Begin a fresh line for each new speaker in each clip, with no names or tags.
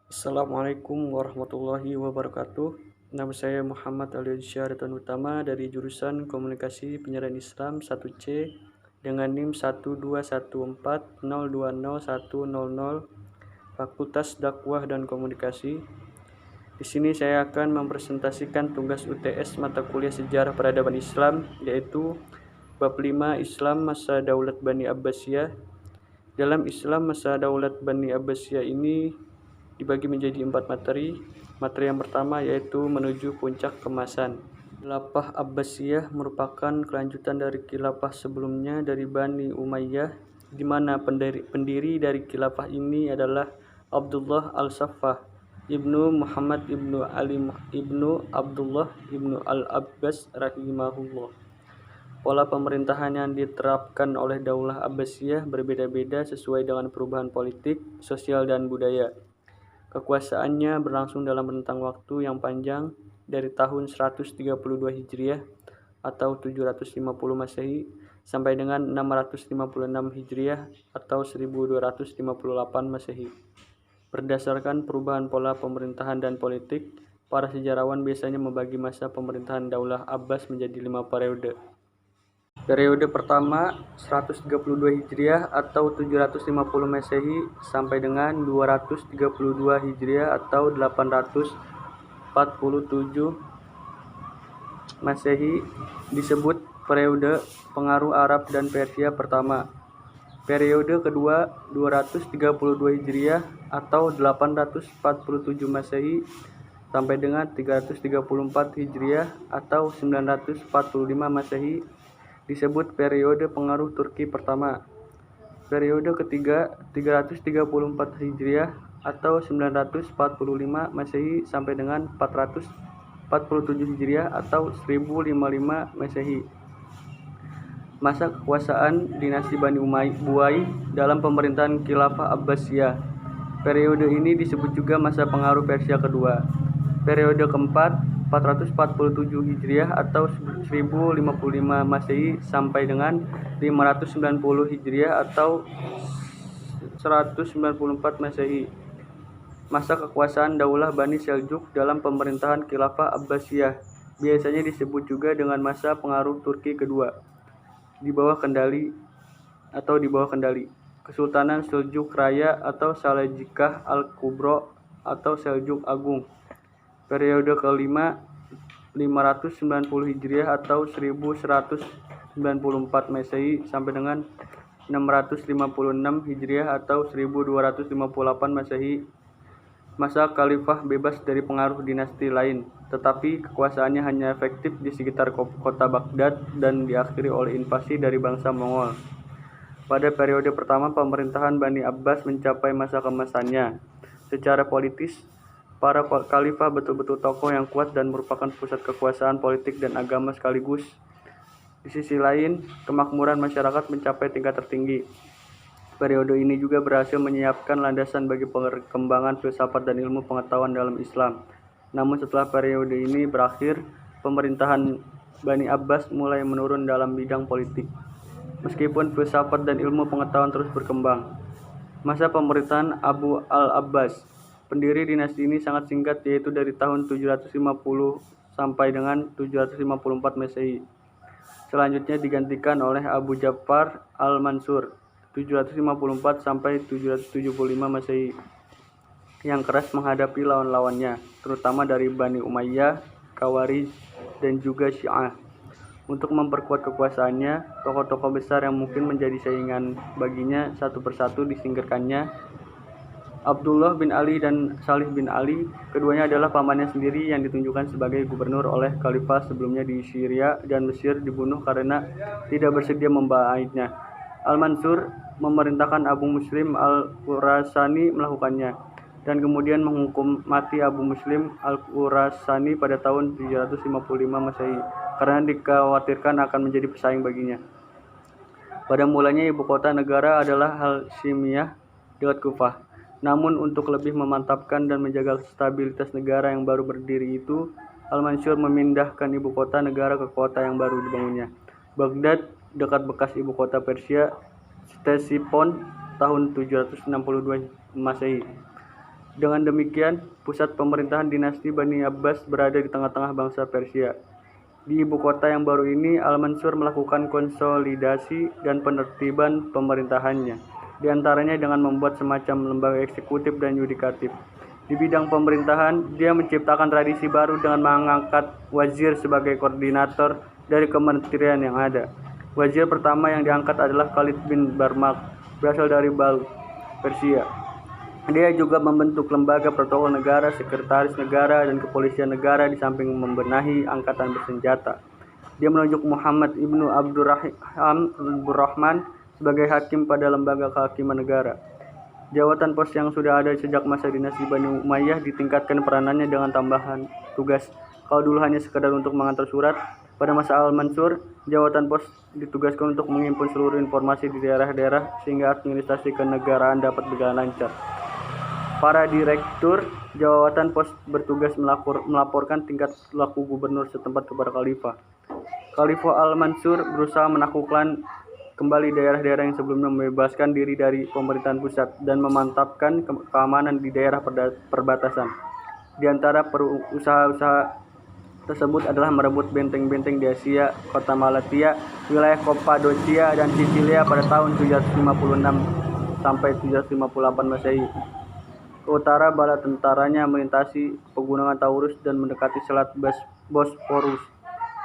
Assalamualaikum warahmatullahi wabarakatuh. Nama saya Muhammad Aliansyah Utama dari jurusan Komunikasi Penyiaran Islam 1C dengan NIM 12140200100 Fakultas Dakwah dan Komunikasi. Di sini saya akan mempresentasikan tugas UTS mata kuliah Sejarah Peradaban Islam, yaitu Bab 5 Islam Masa Daulat Bani Abbasiyah. Dalam Islam Masa Daulat Bani Abbasiyah ini dibagi menjadi 4 materi. Materi yang pertama yaitu menuju puncak kemasan. Khilafah Abbasiyah merupakan kelanjutan dari khilafah sebelumnya dari Bani Umayyah, di mana pendiri dari khilafah ini adalah Abdullah Al-Saffah, Ibnu Muhammad Ibnu Ali Ibnu Abdullah Ibnu Al-Abbas rahimahullah. Pola pemerintahan yang diterapkan oleh Daulah Abbasiyah berbeda-beda sesuai dengan perubahan politik, sosial, dan budaya. Kekuasaannya berlangsung dalam rentang waktu yang panjang dari tahun 132 Hijriah atau 750 Masehi sampai dengan 656 Hijriah atau 1258 Masehi. Berdasarkan perubahan pola pemerintahan dan politik, para sejarawan biasanya membagi masa pemerintahan Daulah Abbas menjadi 5 periode. Periode pertama 132 Hijriah atau 750 Masehi sampai dengan 232 Hijriah atau 847 Masehi disebut periode pengaruh Arab dan Persia pertama. Periode kedua 232 Hijriah atau 847 Masehi sampai dengan 334 Hijriah atau 945 Masehi disebut periode pengaruh Turki pertama. Periode ketiga 334 Hijriah atau 945 Masehi sampai dengan 447 Hijriah atau 1055 Masehi. Masa kekuasaan dinasti Bani Buai dalam pemerintahan Khilafah Abbasiyah. Periode ini disebut juga masa pengaruh Persia kedua. Periode keempat 447 Hijriah atau 1055 Masehi sampai dengan 590 Hijriah atau 194 Masehi. Masa kekuasaan Daulah Bani Seljuk dalam pemerintahan Khilafah Abbasiyah biasanya disebut juga dengan masa pengaruh Turki kedua. Di bawah kendali. Kesultanan Seljuk Raya atau Salajikah Al-Kubro atau Seljuk Agung. Periode kelima 590 Hijriah atau 1194 Masehi sampai dengan 656 Hijriah atau 1258 Masehi. Masa khalifah bebas dari pengaruh dinasti lain, tetapi kekuasaannya hanya efektif di sekitar kota Baghdad dan diakhiri oleh invasi dari bangsa Mongol. Pada periode pertama pemerintahan Bani Abbas mencapai masa kemasannya. Secara politis, para khalifah betul-betul tokoh yang kuat dan merupakan pusat kekuasaan politik dan agama sekaligus. Di sisi lain, kemakmuran masyarakat mencapai tingkat tertinggi. Periode ini juga berhasil menyiapkan landasan bagi perkembangan filsafat dan ilmu pengetahuan dalam Islam. Namun setelah periode ini berakhir, pemerintahan Bani Abbas mulai menurun dalam bidang politik. Meskipun filsafat dan ilmu pengetahuan terus berkembang. Masa pemerintahan Abu al-Abbas. Pendiri dinasti ini sangat singkat, yaitu dari tahun 750 sampai dengan 754 Masehi. Selanjutnya digantikan oleh Abu Ja'far al-Mansur 754 sampai 775 Masehi, yang keras menghadapi lawan-lawannya, terutama dari Bani Umayyah, Khawarij, dan juga Syiah. Untuk memperkuat kekuasaannya, tokoh-tokoh besar yang mungkin menjadi saingan baginya satu persatu disingkirkannya. Abdullah bin Ali dan Salih bin Ali, keduanya adalah pamannya sendiri yang ditunjukkan sebagai gubernur oleh khalifah sebelumnya di Syria dan Mesir, dibunuh karena tidak bersedia membaiknya. Al-Mansur memerintahkan Abu Muslim Al-Khurasani melakukannya, dan kemudian menghukum mati Abu Muslim Al-Khurasani pada tahun 755 Masehi karena dikhawatirkan akan menjadi pesaing baginya. Pada mulanya ibu kota negara adalah Al-Shimiyah dekat Kufah. Namun untuk lebih memantapkan dan menjaga stabilitas negara yang baru berdiri itu, Al-Mansur memindahkan ibu kota negara ke kota yang baru dibangunnya, Baghdad, dekat bekas ibu kota Persia, Ctesiphon, tahun 762 Masehi. Dengan demikian, pusat pemerintahan dinasti Bani Abbas berada di tengah-tengah bangsa Persia. Di ibu kota yang baru ini, Al-Mansur melakukan konsolidasi dan penertiban pemerintahannya, di antaranya dengan membuat semacam lembaga eksekutif dan yudikatif. Di bidang pemerintahan, dia menciptakan tradisi baru dengan mengangkat wazir sebagai koordinator dari kementerian yang ada. Wazir pertama yang diangkat adalah Khalid bin Barmak, berasal dari Balkh, Persia. Dia juga membentuk lembaga protokol negara, sekretaris negara, dan kepolisian negara di samping membenahi angkatan bersenjata. Dia menunjuk Muhammad ibnu Abdurrahman sebagai hakim pada lembaga kehakiman negara. Jabatan pos yang sudah ada sejak masa dinasti Bani Umayyah ditingkatkan peranannya dengan tambahan tugas. Kalau dulu hanya sekedar untuk mengantar surat, pada masa Al-Mansur, jabatan pos ditugaskan untuk menghimpun seluruh informasi di daerah-daerah sehingga administrasi kenegaraan dapat berjalan lancar. Para direktur jabatan pos bertugas melaporkan tingkat laku gubernur setempat kepada khalifah. Khalifah Al-Mansur berusaha menaklukkan kembali daerah-daerah yang sebelumnya membebaskan diri dari pemerintahan pusat dan memantapkan keamanan di daerah perbatasan. Di antara usaha-usaha tersebut adalah merebut benteng-benteng di Asia, kota Malatya, wilayah Kappadokia, dan Sisilia pada tahun 756 sampai 758 Masehi. Ke utara, bala tentaranya melintasi pegunungan Taurus dan mendekati Selat Bosporus.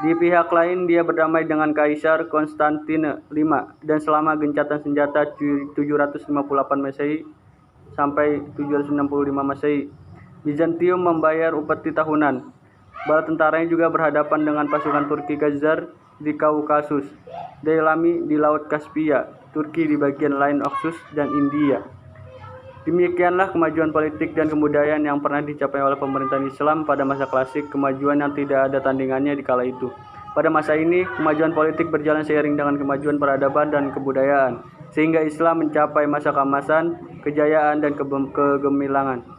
Di pihak lain, dia berdamai dengan Kaisar Konstantin V dan selama gencatan senjata 758 Masehi sampai 765 Masehi, Bizantium membayar upeti tahunan. Bala tentaranya juga berhadapan dengan pasukan Turki Khazar di Kaukasus, Dailami di Laut Kaspia, Turki di bagian lain Oxus, dan India. Demikianlah kemajuan politik dan kebudayaan yang pernah dicapai oleh pemerintahan Islam pada masa klasik, kemajuan yang tidak ada tandingannya di kala itu. Pada masa ini, kemajuan politik berjalan seiring dengan kemajuan peradaban dan kebudayaan, sehingga Islam mencapai masa keemasan, kejayaan, dan kegemilangan.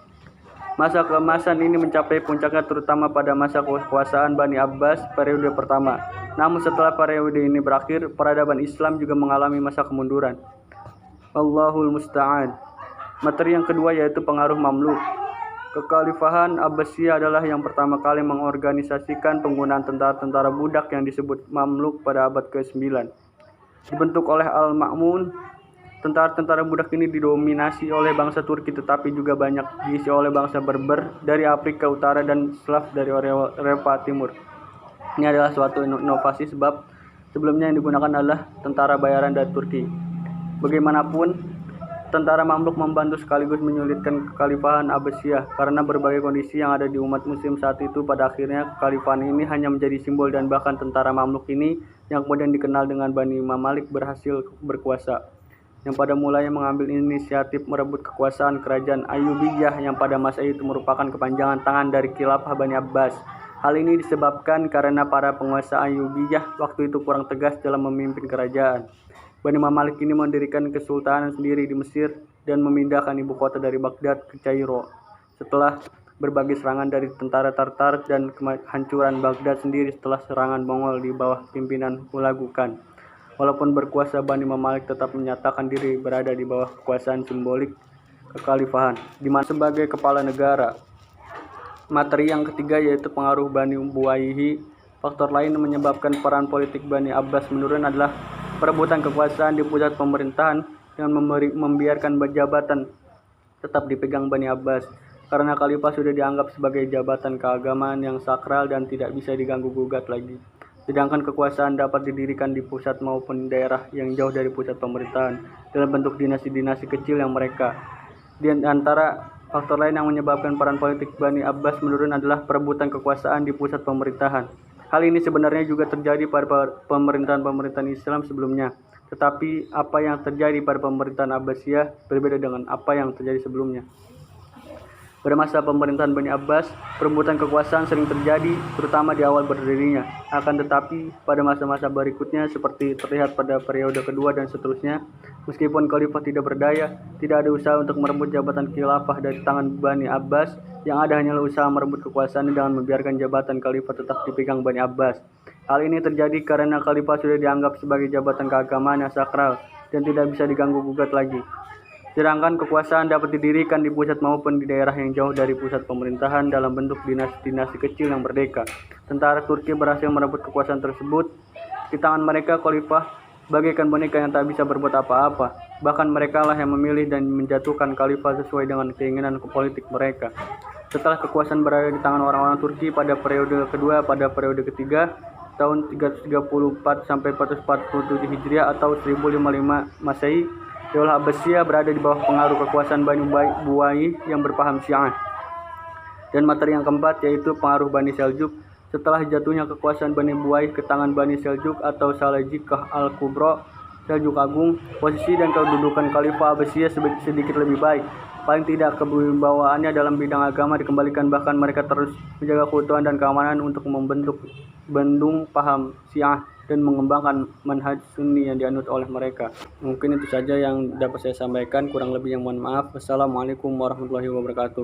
Masa keemasan ini mencapai puncaknya terutama pada masa kekuasaan Bani Abbas periode pertama. Namun setelah periode ini berakhir, peradaban Islam juga mengalami masa kemunduran. Allahul Musta'an. Materi yang kedua yaitu pengaruh Mamluk. Kekhalifahan Abbasiyah adalah yang pertama kali mengorganisasikan penggunaan tentara-tentara budak yang disebut Mamluk pada abad ke-9. Dibentuk oleh Al-Ma'mun, tentara-tentara budak ini didominasi oleh bangsa Turki tetapi juga banyak diisi oleh bangsa Berber dari Afrika Utara dan Slav dari Eropa Timur. Ini adalah suatu inovasi sebab sebelumnya yang digunakan adalah tentara bayaran dari Turki. Bagaimanapun, tentara Mamluk membantu sekaligus menyulitkan kekhalifahan Abbasiyah karena berbagai kondisi yang ada di umat muslim saat itu. Pada akhirnya kekhalifahan ini hanya menjadi simbol dan bahkan tentara Mamluk ini yang kemudian dikenal dengan Bani Mamalik berhasil berkuasa, yang pada mulanya mengambil inisiatif merebut kekuasaan kerajaan Ayyubiyah yang pada masa itu merupakan kepanjangan tangan dari khilafah Bani Abbas. Hal ini disebabkan karena para penguasa Ayyubiyah waktu itu kurang tegas dalam memimpin kerajaan. Bani Mamalik ini mendirikan kesultanan sendiri di Mesir dan memindahkan ibu kota dari Baghdad ke Kairo. Setelah berbagai serangan dari tentara Tartar dan kehancuran Baghdad sendiri setelah serangan Mongol di bawah pimpinan Hulagu Khan. Walaupun berkuasa, Bani Mamalik tetap menyatakan diri berada di bawah kekuasaan simbolik kekhalifahan, di mana sebagai kepala negara. Materi yang ketiga yaitu pengaruh Bani Buwayhi. Faktor lain yang menyebabkan peran politik Bani Abbas menurun adalah perebutan kekuasaan di pusat pemerintahan dengan membiarkan jabatan tetap dipegang Bani Abbas, karena khalifah sudah dianggap sebagai jabatan keagamaan yang sakral dan tidak bisa diganggu-gugat lagi. Sedangkan kekuasaan dapat didirikan di pusat maupun daerah yang jauh dari pusat pemerintahan dalam bentuk dinasti-dinasti kecil yang mereka. Di antara faktor lain yang menyebabkan peran politik Bani Abbas menurun adalah perebutan kekuasaan di pusat pemerintahan. Hal ini sebenarnya juga terjadi pada pemerintahan-pemerintahan Islam sebelumnya. Tetapi apa yang terjadi pada pemerintahan Abbasiyah berbeda dengan apa yang terjadi sebelumnya. Pada masa pemerintahan Bani Abbas, perebutan kekuasaan sering terjadi, terutama di awal berdirinya. Akan tetapi, pada masa-masa berikutnya, seperti terlihat pada periode kedua dan seterusnya, meskipun khalifah tidak berdaya, tidak ada usaha untuk merebut jabatan khilafah dari tangan Bani Abbas. Yang ada hanyalah usaha merebut kekuasaan dengan membiarkan jabatan khalifah tetap dipegang Bani Abbas. Hal ini terjadi karena khalifah sudah dianggap sebagai jabatan keagamaan yang sakral dan tidak bisa diganggu-gugat lagi. Sedangkan kekuasaan dapat didirikan di pusat maupun di daerah yang jauh dari pusat pemerintahan dalam bentuk dinasti-dinasti kecil yang merdeka. Tentara Turki berhasil merebut kekuasaan tersebut. Di tangan mereka, khalifah bagaikan boneka yang tak bisa berbuat apa-apa. Bahkan mereka lah yang memilih dan menjatuhkan khalifah sesuai dengan keinginan politik mereka. Setelah kekuasaan berada di tangan orang-orang Turki pada periode kedua, pada periode ketiga, tahun 334 sampai 447 Hijriah atau 1055 Masehi, Daulah Abbasiyah berada di bawah pengaruh kekuasaan Bani Buwayh yang berpaham Syiah. Dan materi yang keempat yaitu pengaruh Bani Seljuk. Setelah jatuhnya kekuasaan Bani Buwayh ke tangan Bani Seljuk atau Salajikah Al-Kubra, Seljuk Agung, posisi dan kedudukan Khalifah Abbasiyah sedikit lebih baik. Paling tidak kewibawaannya dalam bidang agama dikembalikan, bahkan mereka terus menjaga keutuhan dan keamanan untuk membentuk bendung paham Syiah dan mengembangkan manhaj Sunni yang dianut oleh mereka. Mungkin itu saja yang dapat saya sampaikan, kurang lebih yang mohon maaf. Wassalamualaikum warahmatullahi wabarakatuh.